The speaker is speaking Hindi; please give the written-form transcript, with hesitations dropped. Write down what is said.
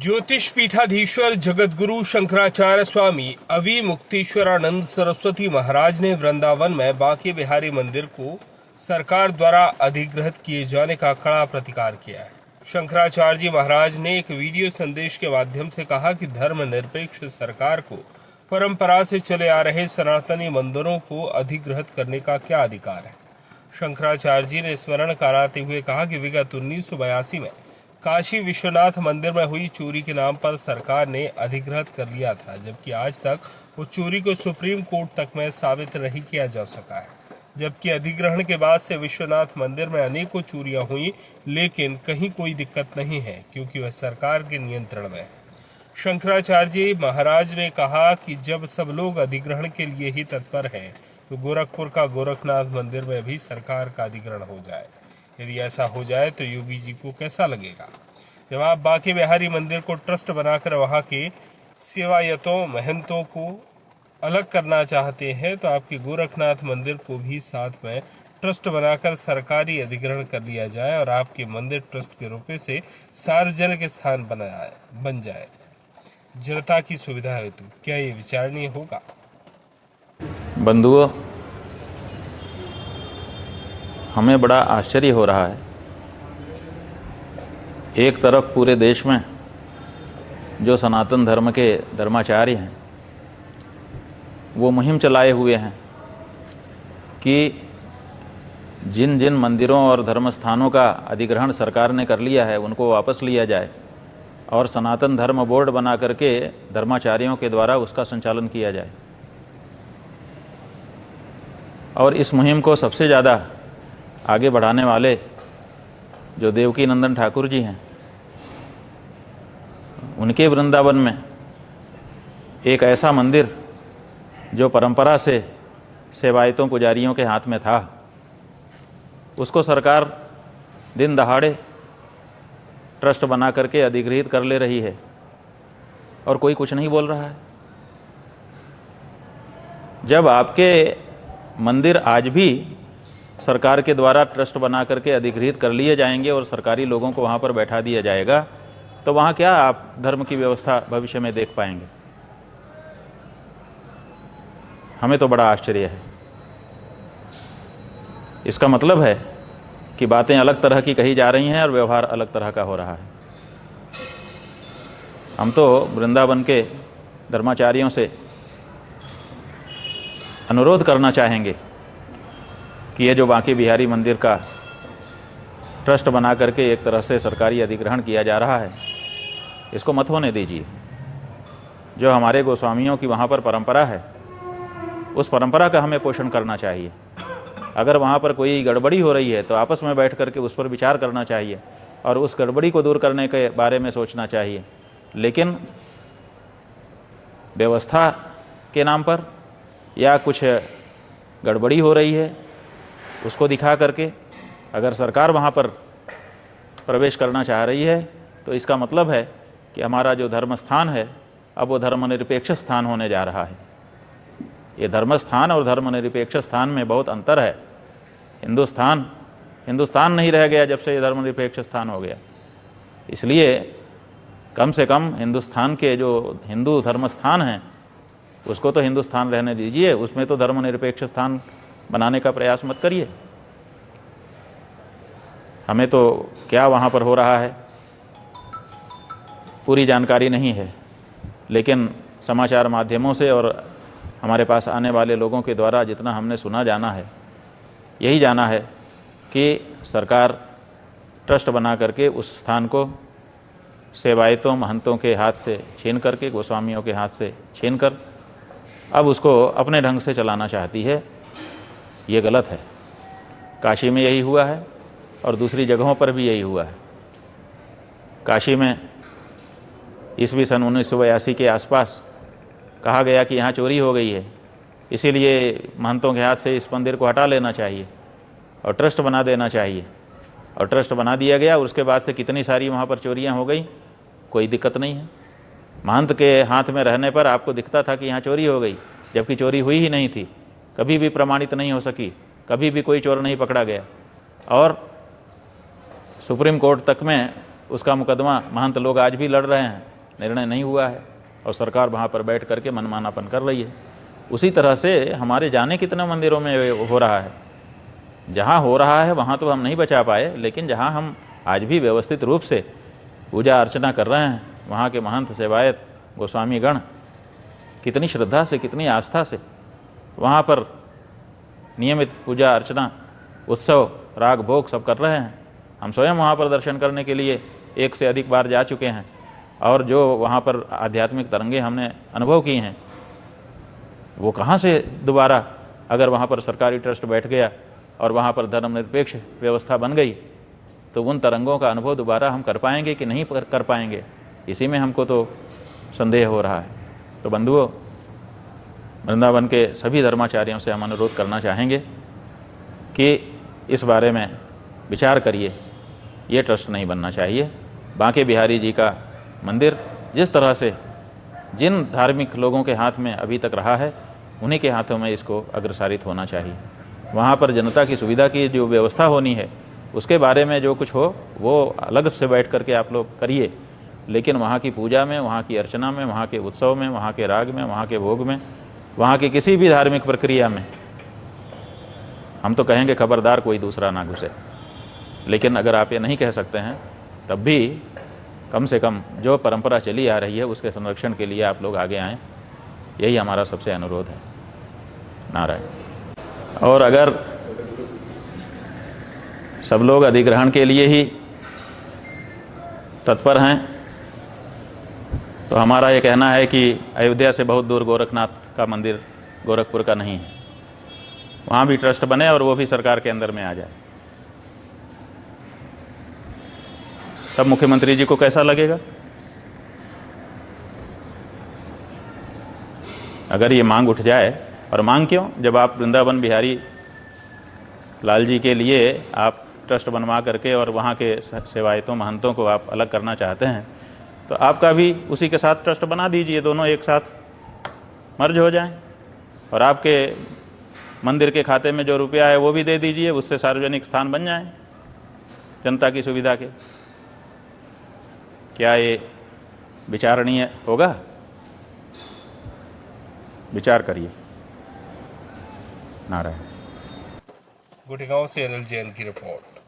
ज्योतिष पीठाधीश्वर जगतगुरु शंकराचार्य स्वामी अविमुक्तेश्वरानंद सरस्वती महाराज ने वृंदावन में बांके बिहारी मंदिर को सरकार द्वारा अधिग्रहित किए जाने का कड़ा प्रतिकार किया है। शंकराचार्य जी महाराज ने एक वीडियो संदेश के माध्यम से कहा कि धर्मनिरपेक्ष सरकार को परंपरा से चले आ रहे सनातनी मंदिरों को अधिग्रहित करने का क्या अधिकार है। शंकराचार्य जी ने स्मरण कराते हुए कहा कि विगत 1982 में काशी विश्वनाथ मंदिर में हुई चोरी के नाम पर सरकार ने अधिग्रहित कर लिया था, जबकि आज तक उस चोरी को सुप्रीम कोर्ट तक में साबित नहीं किया जा सका है। जबकि अधिग्रहण के बाद से विश्वनाथ मंदिर में अनेकों चोरियां हुई, लेकिन कहीं कोई दिक्कत नहीं है क्योंकि वह सरकार के नियंत्रण में है। शंकराचार्य जी महाराज ने कहा कि जब सब लोग अधिग्रहण के लिए ही तत्पर हैं, तो गोरखपुर का गोरखनाथ मंदिर में भी सरकार का अधिग्रहण हो जाए। यदि ऐसा हो जाए तो योगी जी को कैसा लगेगा। जब आप बांके बिहारी मंदिर को ट्रस्ट बनाकर वहां के सेवायतों महंतों को अलग करना चाहते हैं, तो आपके गोरखनाथ मंदिर को भी साथ में ट्रस्ट बनाकर सरकारी अधिग्रहण कर लिया जाए और आपके मंदिर ट्रस्ट के रुपए से सार्वजनिक स्थान बन जाए जनता की सुविधा हेतु। क्या ये विचारणीय होगा? बंधुओं, हमें बड़ा आश्चर्य हो रहा है। एक तरफ पूरे देश में जो सनातन धर्म के धर्माचार्य हैं वो मुहिम चलाए हुए हैं कि जिन जिन मंदिरों और धर्म स्थानों का अधिग्रहण सरकार ने कर लिया है उनको वापस लिया जाए और सनातन धर्म बोर्ड बना करके धर्माचार्यों के द्वारा उसका संचालन किया जाए। और इस मुहिम को सबसे ज़्यादा आगे बढ़ाने वाले जो देवकी नंदन ठाकुर जी हैं, उनके वृंदावन में एक ऐसा मंदिर जो परंपरा से सेवायतों पुजारियों के हाथ में था, उसको सरकार दिन दहाड़े ट्रस्ट बना करके अधिग्रहित कर ले रही है और कोई कुछ नहीं बोल रहा है। जब आपके मंदिर आज भी सरकार के द्वारा ट्रस्ट बना करके अधिग्रहित कर लिए जाएंगे और सरकारी लोगों को वहाँ पर बैठा दिया जाएगा, तो वहाँ क्या आप धर्म की व्यवस्था भविष्य में देख पाएंगे? हमें तो बड़ा आश्चर्य है। इसका मतलब है कि बातें अलग तरह की कही जा रही हैं और व्यवहार अलग तरह का हो रहा है। हम तो वृंदावन के धर्माचार्यों से अनुरोध करना चाहेंगे कि ये जो बांके बिहारी मंदिर का ट्रस्ट बना करके एक तरह से सरकारी अधिग्रहण किया जा रहा है, इसको मत होने दीजिए। जो हमारे गोस्वामियों की वहाँ पर परंपरा है, उस परंपरा का हमें पोषण करना चाहिए। अगर वहाँ पर कोई गड़बड़ी हो रही है तो आपस में बैठ करके उस पर विचार करना चाहिए और उस गड़बड़ी को दूर करने के बारे में सोचना चाहिए। लेकिन व्यवस्था के नाम पर या कुछ गड़बड़ी हो रही है उसको दिखा करके अगर सरकार वहाँ पर प्रवेश करना चाह रही है, तो इसका मतलब है कि हमारा जो धर्म स्थान है अब वो धर्मनिरपेक्ष स्थान होने जा रहा है। ये धर्म स्थान और धर्मनिरपेक्ष स्थान में बहुत अंतर है। हिंदुस्तान नहीं रह गया जब से ये धर्मनिरपेक्ष स्थान हो गया। इसलिए कम से कम हिंदुस्तान के जो हिंदू धर्म स्थान हैं उसको तो हिंदुस्तान रहने दीजिए, उसमें तो धर्मनिरपेक्ष स्थान बनाने का प्रयास मत करिए। हमें तो क्या वहाँ पर हो रहा है पूरी जानकारी नहीं है, लेकिन समाचार माध्यमों से और हमारे पास आने वाले लोगों के द्वारा जितना हमने सुना जाना है, यही जाना है कि सरकार ट्रस्ट बना करके उस स्थान को सेवायतों महंतों के हाथ से छीन करके, गोस्वामियों के हाथ से छीन कर अब उसको अपने ढंग से चलाना चाहती है। ये गलत है। काशी में यही हुआ है और दूसरी जगहों पर भी यही हुआ है। काशी में ईस्वी सन 1982 के आसपास कहा गया कि यहाँ चोरी हो गई है, इसीलिए महंतों के हाथ से इस मंदिर को हटा लेना चाहिए और ट्रस्ट बना देना चाहिए। और ट्रस्ट बना दिया गया और उसके बाद से कितनी सारी वहाँ पर चोरियाँ हो गई, कोई दिक्कत नहीं है। महंत के हाथ में रहने पर आपको दिखता था कि यहाँ चोरी हो गई, जबकि चोरी हुई ही नहीं थी, कभी भी प्रमाणित नहीं हो सकी, कभी भी कोई चोर नहीं पकड़ा गया। और सुप्रीम कोर्ट तक में उसका मुकदमा महंत लोग आज भी लड़ रहे हैं निर्णय नहीं हुआ है और सरकार वहाँ पर बैठ करके मनमानापन कर रही है। उसी तरह से हमारे जाने कितने मंदिरों में हो रहा है। जहाँ हो रहा है वहाँ तो हम नहीं बचा पाए, लेकिन जहाँ हम आज भी व्यवस्थित रूप से पूजा अर्चना कर रहे हैं, वहाँ के महंत सेवायत गोस्वामी गण कितनी श्रद्धा से, कितनी आस्था से वहाँ पर नियमित पूजा अर्चना, उत्सव, राग भोग सब कर रहे हैं। हम स्वयं वहाँ पर दर्शन करने के लिए एक से अधिक बार जा चुके हैं और जो वहाँ पर आध्यात्मिक तरंगे हमने अनुभव की हैं, वो कहाँ से दोबारा, अगर वहाँ पर सरकारी ट्रस्ट बैठ गया और वहाँ पर धर्मनिरपेक्ष व्यवस्था बन गई, तो उन तरंगों का अनुभव दोबारा हम कर पाएंगे कि नहीं कर पाएंगे, इसी में हमको तो संदेह हो रहा है। तो बंधुओं, वृंदावन के सभी धर्माचार्यों से हम अनुरोध करना चाहेंगे कि इस बारे में विचार करिए। ये ट्रस्ट नहीं बनना चाहिए। बांके बिहारी जी का मंदिर जिस तरह से जिन धार्मिक लोगों के हाथ में अभी तक रहा है, उन्हीं के हाथों में इसको अग्रसारित होना चाहिए। वहाँ पर जनता की सुविधा की जो व्यवस्था होनी है, उसके बारे में जो कुछ हो वो अलग से बैठ करके आप लोग करिए, लेकिन वहाँ की पूजा में, वहाँ की अर्चना में, वहाँ के उत्सव में, वहाँ के राग में, वहाँ के भोग में, वहाँ की किसी भी धार्मिक प्रक्रिया में हम तो कहेंगे खबरदार कोई दूसरा ना घुसे। लेकिन अगर आप ये नहीं कह सकते हैं, तब भी कम से कम जो परंपरा चली आ रही है उसके संरक्षण के लिए आप लोग आगे आएँ, यही हमारा सबसे अनुरोध है। नारायण। और अगर सब लोग अधिग्रहण के लिए ही तत्पर हैं, तो हमारा ये कहना है कि अयोध्या से बहुत दूर गोरखनाथ का मंदिर गोरखपुर का नहीं है, वहाँ भी ट्रस्ट बने और वो भी सरकार के अंदर में आ जाए। तब मुख्यमंत्री जी को कैसा लगेगा? अगर ये मांग उठ जाए, और मांग क्यों, जब आप वृंदावन बिहारी लाल जी के लिए आप ट्रस्ट बनवा करके और वहाँ के सेवायतों महंतों को आप अलग करना चाहते हैं, तो आपका भी उसी के साथ ट्रस्ट बना दीजिए, दोनों एक साथ मर्ज हो जाएं, और आपके मंदिर के खाते में जो रुपया है वो भी दे दीजिए, उससे सार्वजनिक स्थान बन जाएं जनता की सुविधा के। क्या ये विचारणीय होगा? विचार करिए। नारायण। गुड़गांव से अनिल जैन की रिपोर्ट।